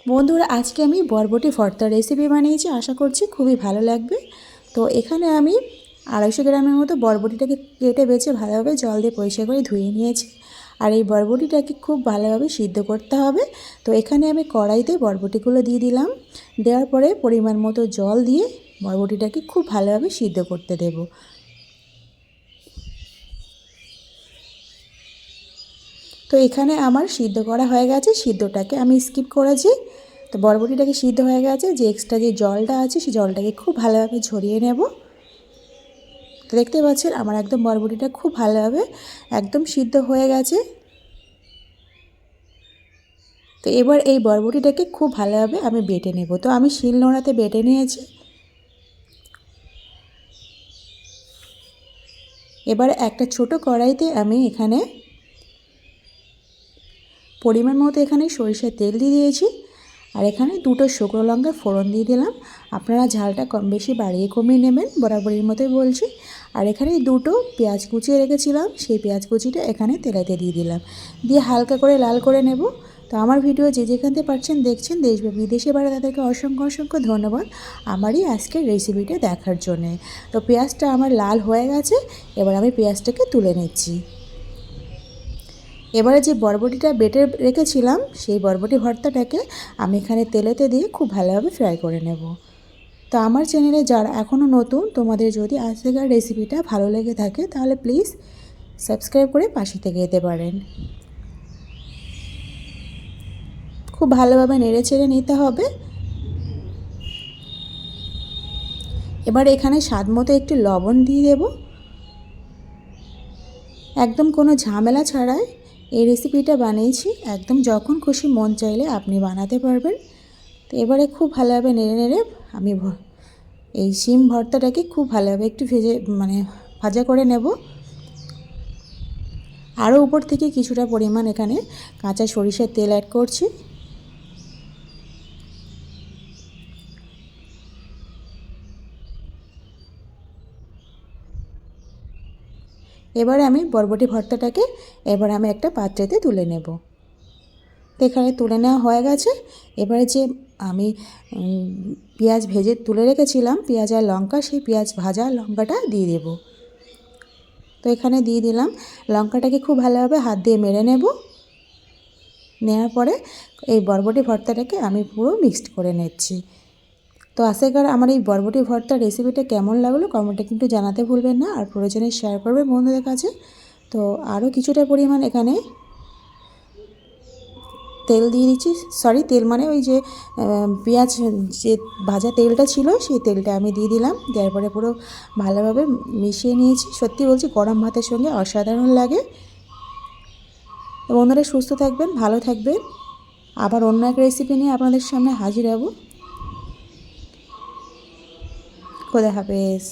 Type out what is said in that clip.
বন্ধুরা, আজকে আমি বরবটি ভর্তা রেসিপি বানিয়েছি, আশা করছি খুবই ভালো লাগবে। তো এখানে আমি 250 গ্রামের মতো বরবটিটাকে কেটে বেছে ভালোভাবে জল দিয়ে পরিষ্কার করে ধুয়ে নিয়েছি। আর এই বরবটিটাকে খুব ভালোভাবে সিদ্ধ করতে হবে। তো এখানে আমি কড়াইতে বরবটিগুলো দিয়ে দিলাম। দেওয়ার পরে পরিমাণ মতো জল দিয়ে বরবটিটাকে খুব ভালোভাবে সিদ্ধ করতে দেব। তো এখানে আমার সিদ্ধ করা হয়ে গেছে, সিদ্ধটাকে আমি স্কিপ করেছি। তো বরবটিটাকে সিদ্ধ হয়ে গেছে, যে এক্সট্রা যে জলটা আছে সেই জলটাকে খুব ভালোভাবে ঝরিয়ে নেব। তো দেখতে পাচ্ছেন আমার একদম বরবটিটা খুব ভালোভাবে একদম সিদ্ধ হয়ে গেছে। তো এবার এই বরবটিটাকে খুব ভালোভাবে আমি বেটে নেব। তো আমি শিলনোড়াতে বেটে নিয়েছি। এবার একটা ছোট কড়াইতে আমি এখানে পরিমাণ মতো এখানে সরিষার তেল দিয়ে দিয়েছি। আর এখানে 2টো শুকনো লঙ্কা ফোড়ন দিয়ে দিলাম। আপনারা ঝালটা কম বেশি বাড়িয়ে কমিয়ে নেবেন, বরাবরের মতোই বলছি। আর এখানে 2টো পেঁয়াজ কুচিয়ে রেখেছিলাম, সেই পেঁয়াজ কুচিটা এখানে তেলাতে দিয়ে দিলাম, দিয়ে হালকা করে লাল করে নেব। তো আমার ভিডিও যে যেখানতে পারছেন দেখছেন, দেশ বা বিদেশে বাইরে, তাদেরকে অসংখ্য অসংখ্য ধন্যবাদ আমারই আজকের রেসিপিটা দেখার জন্যে। তো পেঁয়াজটা আমার লাল হয়ে গেছে, এবার আমি পেঁয়াজটাকে তুলে নিচ্ছি। এবারে যে বরবটিটা বেটে রেখেছিলাম সেই বরবটি ভর্তাটাকে আমি এখানে তেলেতে দিয়ে খুব ভালোভাবে ফ্রাই করে নেব। তো আমার চ্যানেলে যারা এখনও নতুন, তোমাদের যদি আজকের রেসিপিটা ভালো লেগে থাকে তাহলে প্লিজ সাবস্ক্রাইব করে পাশে থেকে যেতে পারেন। খুব ভালোভাবে নেড়ে চেড়ে নিতে হবে। এবার এখানে স্বাদ মতো একটু লবণ দিয়ে দেব। একদম কোনো ঝামেলা ছাড়াই এই রেসিপিটা বানিয়েছি, একদম যখন খুশি মন চাইলে আপনি বানাতে পারবেন। তো এবারে খুব ভালোভাবে নেড়ে নেড়ে আমি এই শিম ভর্তাটাকে খুব ভালোভাবে একটু ভাজা করে নেব। আরও উপর থেকে কিছুটা পরিমাণ এখানে কাঁচা সরিষার তেল অ্যাড করছি। এবারে আমি বরবটি ভর্তাটাকে আমি একটা পাত্রেতে তুলে নেব। তো এখানে তুলে নেওয়া হয়ে গেছে। এবারে যে আমি পেঁয়াজ ভেজে তুলে রেখেছিলাম, পেঁয়াজ আর লঙ্কা, সেই পেঁয়াজ ভাজা লঙ্কাটা দিয়ে দেব। তো এখানে দিয়ে দিলাম। লঙ্কাটাকে খুব ভালোভাবে হাত দিয়ে মেরে নেব। নেওয়ার পরে এই বরবটি ভর্তাটাকে আমি পুরো মিক্সড করে নিচ্ছি। তো আজকের আমার এই বরবটি ভর্তার রেসিপিটা কেমন লাগলো কমেন্টে কিন্তু জানাতে ভুলবেন না, আর প্রয়োজনে শেয়ার করবেন বন্ধুদের কাছে। তো আরও কিছুটা পরিমাণ এখানে তেল দিয়ে দিচ্ছি, তেল মানে ওই যে পেঁয়াজ যে ভাজা তেলটা ছিল সেই তেলটা আমি দিয়ে দিলাম। দেওয়ার পরে পুরো ভালোভাবে মিশিয়ে নিয়েছি। সত্যি বলছি গরম ভাতের সঙ্গে অসাধারণ লাগে। তো বন্ধুরা সুস্থ থাকবেন, ভালো থাকবেন। আবার অন্য এক রেসিপি নিয়ে আপনাদের সামনে হাজির হব। খোদা হাফেজ।